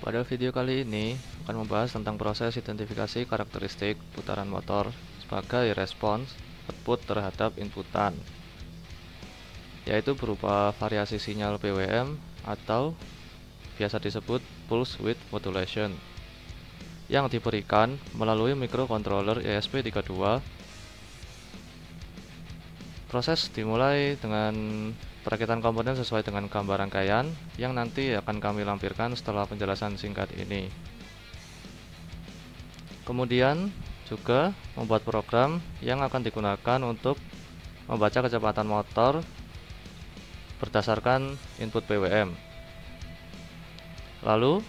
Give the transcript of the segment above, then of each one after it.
Pada video kali ini akan membahas tentang proses identifikasi karakteristik putaran motor sebagai respons output terhadap inputan, yaitu berupa variasi sinyal PWM atau biasa disebut pulse width modulation yang diberikan melalui microcontroller ESP32. Proses dimulai dengan perakitan komponen sesuai dengan gambar rangkaian yang nanti akan kami lampirkan setelah penjelasan singkat ini. Kemudian juga membuat program yang akan digunakan untuk membaca kecepatan motor berdasarkan input PWM. Lalu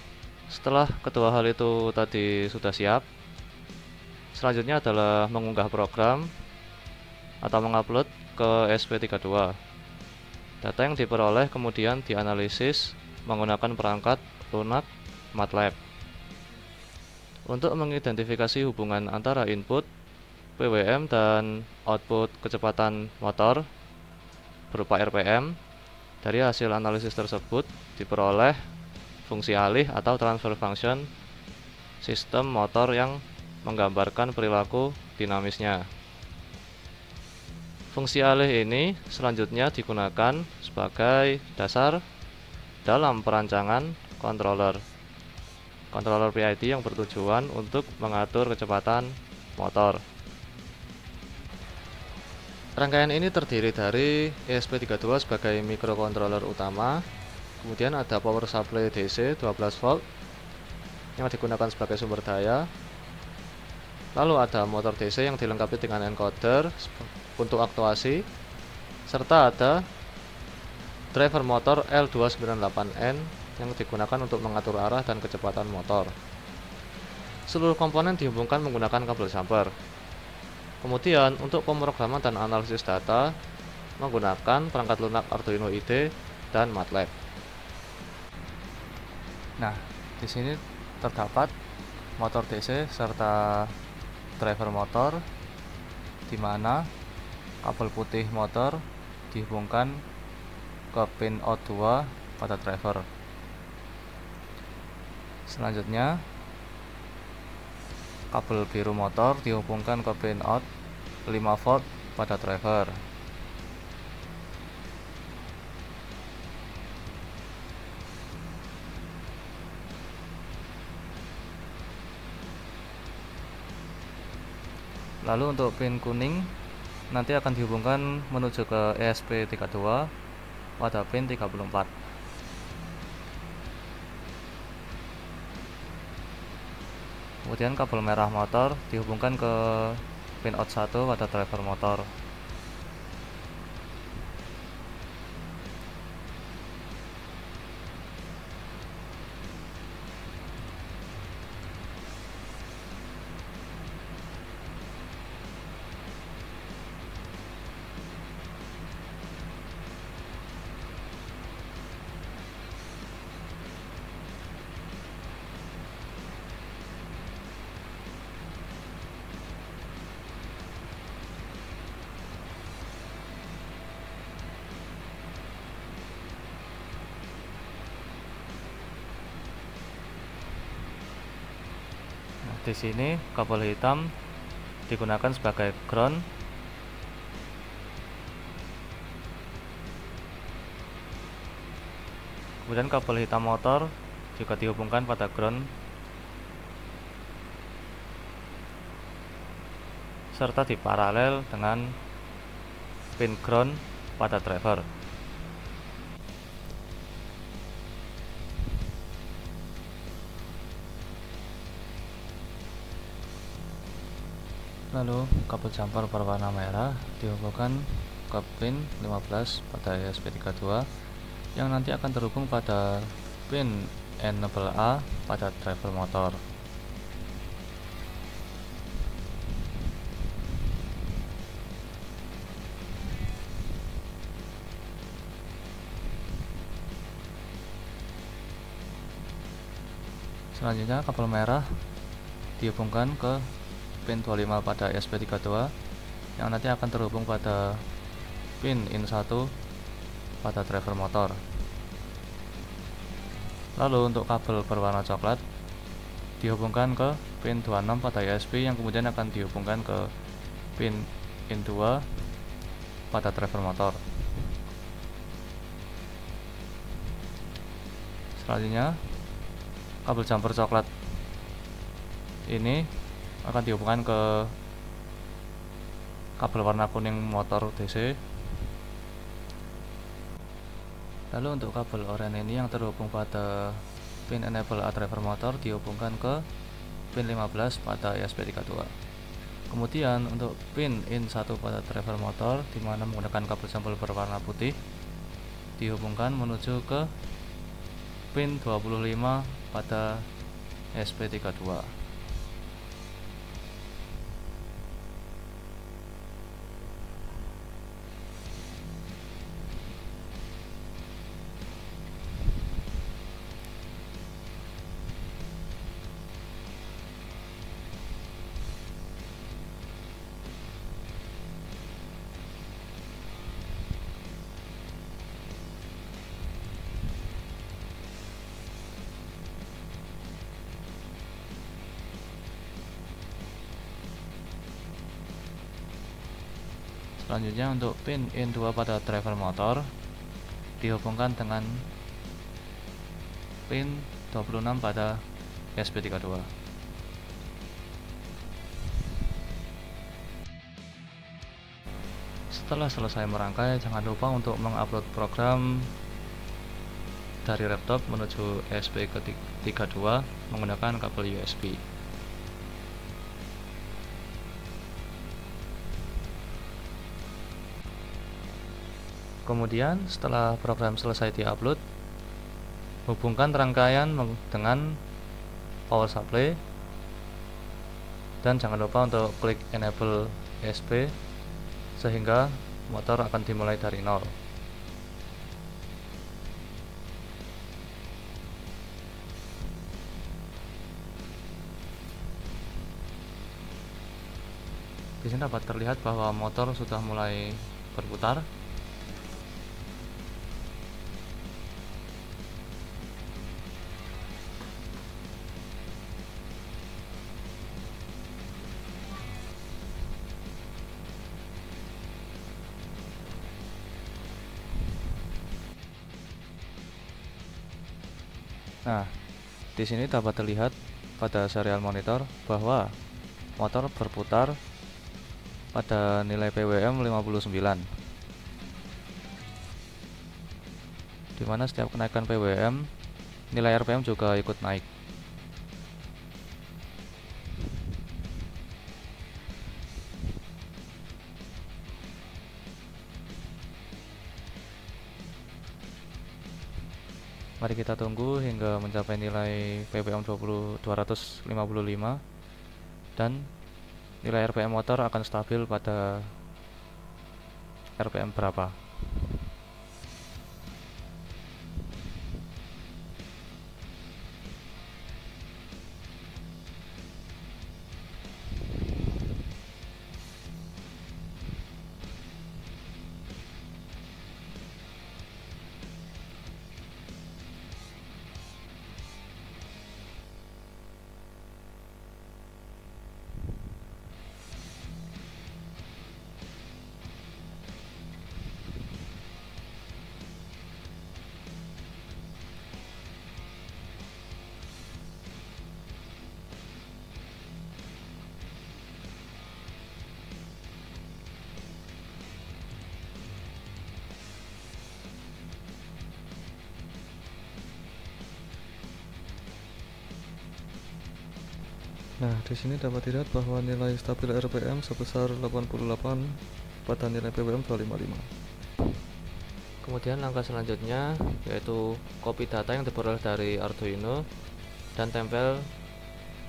setelah kedua hal itu tadi sudah siap, selanjutnya adalah mengunggah program atau mengupload ke ESP32. Data yang diperoleh kemudian dianalisis menggunakan perangkat lunak MATLAB untuk mengidentifikasi hubungan antara input PWM dan output kecepatan motor berupa RPM. Dari hasil analisis tersebut diperoleh fungsi alih atau transfer function sistem motor yang menggambarkan perilaku dinamisnya. Fungsi alih ini selanjutnya digunakan sebagai dasar dalam perancangan controller PID yang bertujuan untuk mengatur kecepatan motor. Rangkaian ini terdiri dari ESP32 sebagai microcontroller utama, kemudian ada power supply DC 12 volt yang digunakan sebagai sumber daya, lalu ada motor DC yang dilengkapi dengan encoder untuk aktuasi, serta ada driver motor L298N yang digunakan untuk mengatur arah dan kecepatan motor. Seluruh komponen dihubungkan menggunakan kabel jumper. Kemudian untuk pemrograman dan analisis data menggunakan perangkat lunak Arduino IDE dan MATLAB. Nah, di sini terdapat motor DC serta driver motor, di mana kabel putih motor dihubungkan ke pin out 2 pada driver. Selanjutnya, kabel biru motor dihubungkan ke pin out 5 volt pada driver. Lalu untuk pin kuning nanti akan dihubungkan menuju ke ESP32 pada pin 34. Kemudian kabel merah motor dihubungkan ke pin out 1 pada driver motor. Di sini kabel hitam digunakan sebagai ground. Kemudian kabel hitam motor juga dihubungkan pada ground serta diparalel dengan pin ground pada driver. Lalu kabel jumper berwarna merah dihubungkan ke pin 15 pada ESP32 yang nanti akan terhubung pada pin enable A pada driver motor. Selanjutnya kabel merah dihubungkan ke pin 25 pada ESP32 yang nanti akan terhubung pada pin in 1 pada driver motor. Lalu untuk kabel berwarna coklat dihubungkan ke pin 26 pada ESP yang kemudian akan dihubungkan ke pin in 2 pada driver motor. Selanjutnya, kabel jumper coklat ini akan dihubungkan ke kabel warna kuning motor DC. Lalu untuk kabel oranye ini yang terhubung pada pin enable A driver motor dihubungkan ke pin 15 pada ESP32. Kemudian untuk pin in 1 pada driver motor dimana menggunakan kabel sampel berwarna putih dihubungkan menuju ke pin 25 pada ESP32. Selanjutnya untuk pin in 2 pada driver motor dihubungkan dengan pin 26 pada ESP32. Setelah selesai merangkai, jangan lupa untuk mengupload program dari laptop menuju ESP32 menggunakan kabel USB. Kemudian setelah program selesai diupload, hubungkan rangkaian dengan power supply dan jangan lupa untuk klik enable ESP sehingga motor akan dimulai dari nol. Di sini dapat terlihat bahwa motor sudah mulai berputar. Nah, di sini dapat terlihat pada serial monitor bahwa motor berputar pada nilai PWM 59, di mana setiap kenaikan PWM, nilai RPM juga ikut naik. Mari kita tunggu hingga mencapai nilai PWM 255 dan nilai RPM motor akan stabil pada RPM berapa. Nah, di sini dapat dilihat bahwa nilai stabil RPM sebesar 88 pada nilai PWM 255. Kemudian langkah selanjutnya yaitu copy data yang diperoleh dari Arduino dan tempel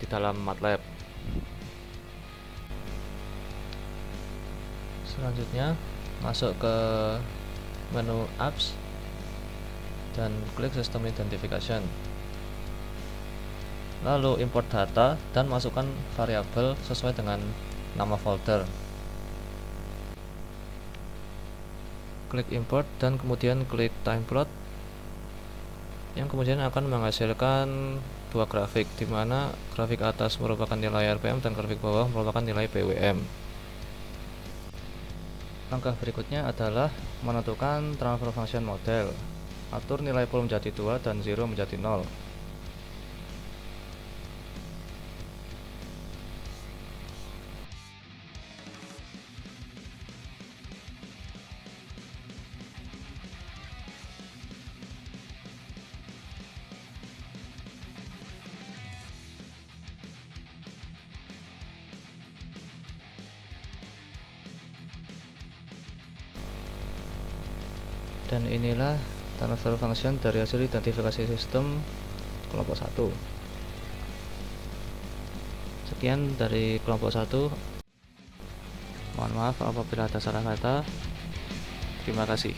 di dalam MATLAB. Selanjutnya masuk ke menu apps dan klik System Identification. Lalu import data dan masukkan variabel sesuai dengan nama folder. Klik import dan kemudian klik time plot. yang kemudian akan menghasilkan dua grafik, di mana grafik atas merupakan nilai RPM dan grafik bawah merupakan nilai PWM. Langkah berikutnya adalah menentukan transfer function model. Atur nilai pool menjadi 2 dan 0 menjadi 0. Dan inilah transfer function dari hasil identifikasi sistem kelompok 1. Sekian dari kelompok 1. Mohon maaf apabila ada salah kata. Terima kasih.